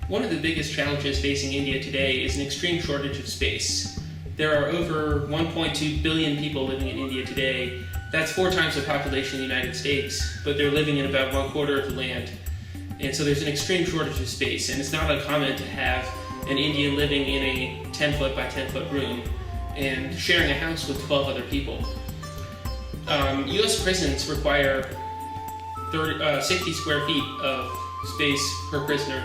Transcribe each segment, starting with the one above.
One of the biggest challenges facing India today is an extreme shortage of space. There are over 1.2 billion people living in India today. That's 4 times the population of the United States, but they're living in about 1/4 of the land. And so there's an extreme shortage of space, and it's not uncommon to have an Indian living in a 10-foot by 10-foot room and sharing a house with 12 other people. U.S. prisons require 60 square feet of space per prisoner,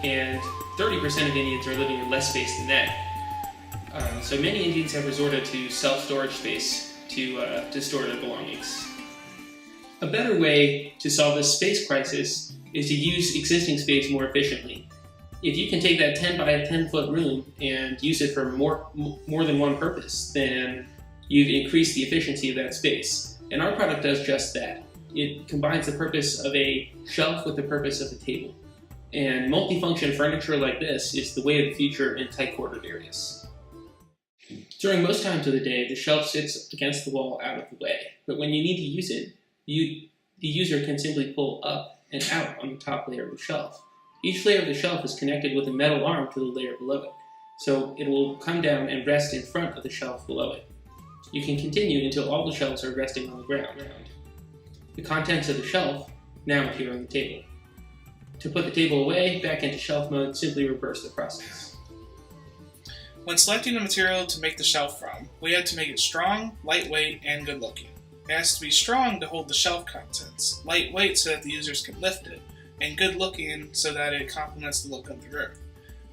and 30% of Indians are living in less space than that. So many Indians have resorted to self-storage space to store their belongings. A better way to solve this space crisis is to use existing space more efficiently. If you can take that 10 by 10 foot room and use it for more than one purpose, then you've increased the efficiency of that space. And our product does just that. It combines the purpose of a shelf with the purpose of a table. And multifunction furniture like this is the way of the future in tight-quartered areas. During most times of the day, the shelf sits against the wall out of the way. But when you need to use it, the user can simply pull up and out on the top layer of the shelf. Each layer of the shelf is connected with a metal arm to the layer below it, so it will come down and rest in front of the shelf below it. You can continue until all the shelves are resting on the ground. The contents of the shelf now appear on the table. To put the table away, back into shelf mode, simply reverse the process. When selecting a material to make the shelf from, we had to make it strong, lightweight, and good looking. It has to be strong to hold the shelf contents, lightweight so that the users can lift it, and good looking so that it complements the look of the room.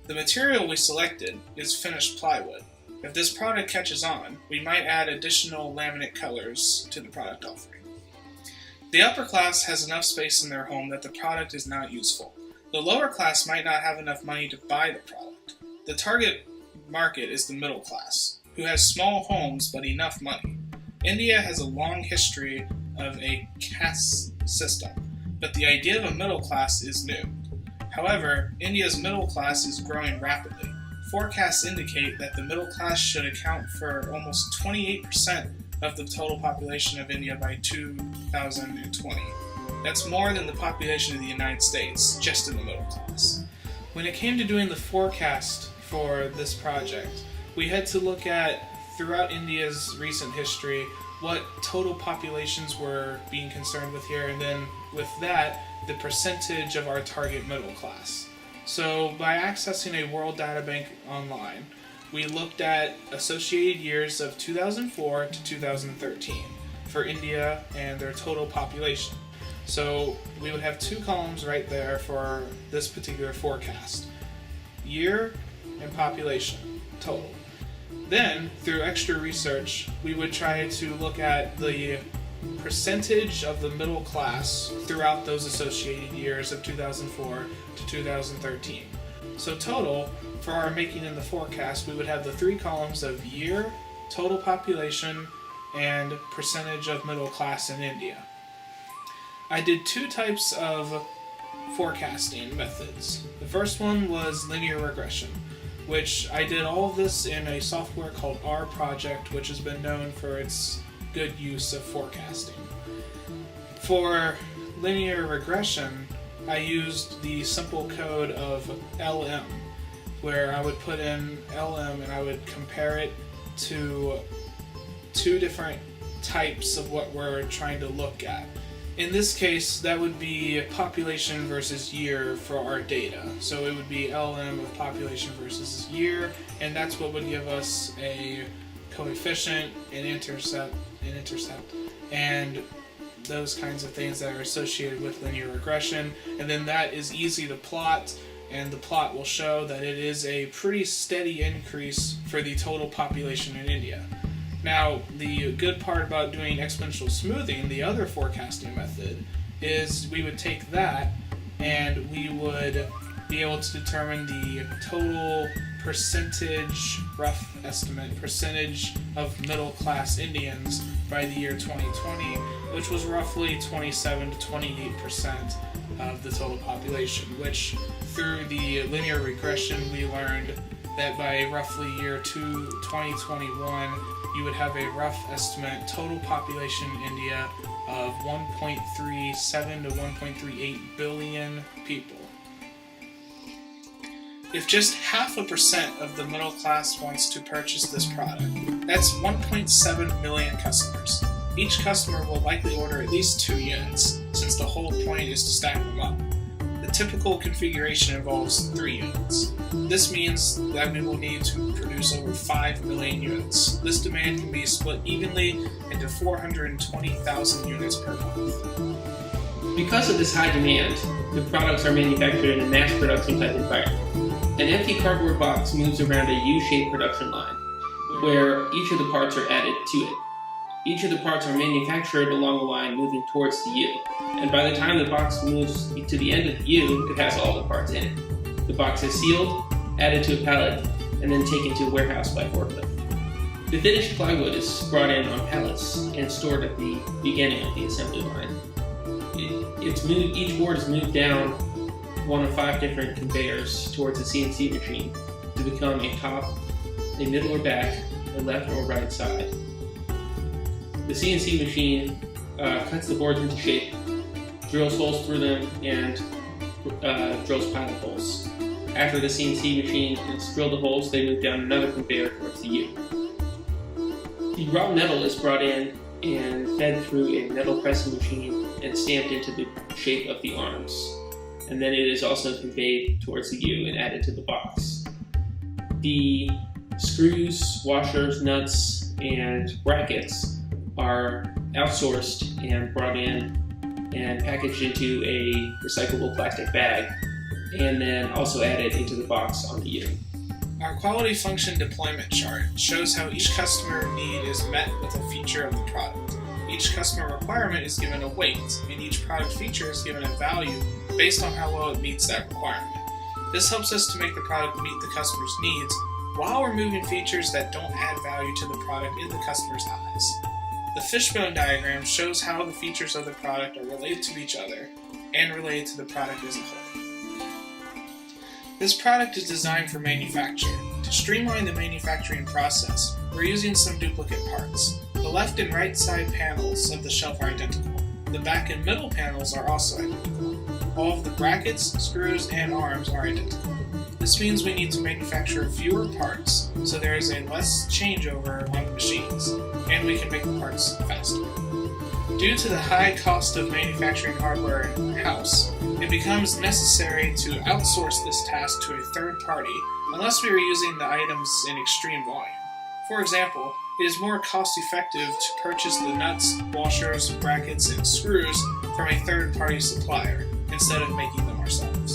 The material we selected is finished plywood. If this product catches on, we might add additional laminate colors to the product offering. The upper class has enough space in their home that the product is not useful. The lower class might not have enough money to buy the product. The target market is the middle class, who has small homes but enough money. India has a long history of a caste system, but the idea of a middle class is new. However, India's middle class is growing rapidly. Forecasts indicate that the middle class should account for almost 28% of the total population of India by 2020. That's more than the population of the United States, just in the middle class. When it came to doing the forecast for this project, we had to look at, throughout India's recent history, what total populations were being concerned with here, and then with that, the percentage of our target middle class. So by accessing a World Data Bank online, we looked at associated years of 2004 to 2013 for India and their total population. So we would have 2 columns right there for this particular forecast: year and population total. Then, through extra research, we would try to look at the percentage of the middle class throughout those associated years of 2004 to 2013. So total, for our making in the forecast, we would have the 3 columns of year, total population, and percentage of middle class in India. I did 2 types of forecasting methods. The first one was linear regression, which I did all of this in a software called R Project, which has been known for its good use of forecasting. For linear regression, I used the simple code of LM, where I would put in LM and I would compare it to 2 different types of what we're trying to look at. In this case, that would be population versus year for our data. So it would be LM of population versus year, and that's what would give us a coefficient, an intercept, and those kinds of things that are associated with linear regression. And then that is easy to plot, and the plot will show that it is a pretty steady increase for the total population in India. Now, the good part about doing exponential smoothing, the other forecasting method, is we would take that and we would be able to determine the total percentage, rough estimate, percentage of middle class Indians by the year 2020, which was roughly 27 to 28% of the total population, which through the linear regression we learned that by roughly year 2021, you would have a rough estimate total population in India of 1.37 to 1.38 billion people. If just 0.5% of the middle class wants to purchase this product, that's 1.7 million customers. Each customer will likely order at least 2 units, since the whole point is to stack them up. The typical configuration involves 3 units. This means that we will need to produce over 5 million units. This demand can be split evenly into 420,000 units per month. Because of this high demand, the products are manufactured in a mass production type environment. An empty cardboard box moves around a U-shaped production line, where each of the parts are added to it. Each of the parts are manufactured along the line moving towards the U, and by the time the box moves to the end of the U, it has all the parts in it. The box is sealed, added to a pallet, and then taken to a warehouse by forklift. The finished plywood is brought in on pallets and stored at the beginning of the assembly line. Each board is moved down one of 5 different conveyors towards a CNC machine to become a top, a middle or back, a left or right side. The CNC machine cuts the boards into shape, drills holes through them, and drills pilot holes. After the CNC machine has drilled the holes, they move down another conveyor towards the U. The raw metal is brought in and fed through a metal pressing machine and stamped into the shape of the arms. And then it is also conveyed towards the U and added to the box. The screws, washers, nuts, and brackets are outsourced and brought in and packaged into a recyclable plastic bag, and then also added into the box on the U. Our quality function deployment chart shows how each customer need is met with a feature of the product. Each customer requirement is given a weight, and each product feature is given a value based on how well it meets that requirement. This helps us to make the product meet the customer's needs while removing features that don't add value to the product in the customer's eyes. The fishbone diagram shows how the features of the product are related to each other and related to the product as a whole. This product is designed for manufacture. To streamline the manufacturing process, we're using some duplicate parts. The left and right side panels of the shelf are identical. The back and middle panels are also identical. All of the brackets, screws, and arms are identical. This means we need to manufacture fewer parts, so there is a less changeover on the machines, and we can make the parts faster. Due to the high cost of manufacturing hardware in-house, it becomes necessary to outsource this task to a third party unless we are using the items in extreme volume. For example, it is more cost-effective to purchase the nuts, washers, brackets, and screws from a third-party supplier instead of making them ourselves.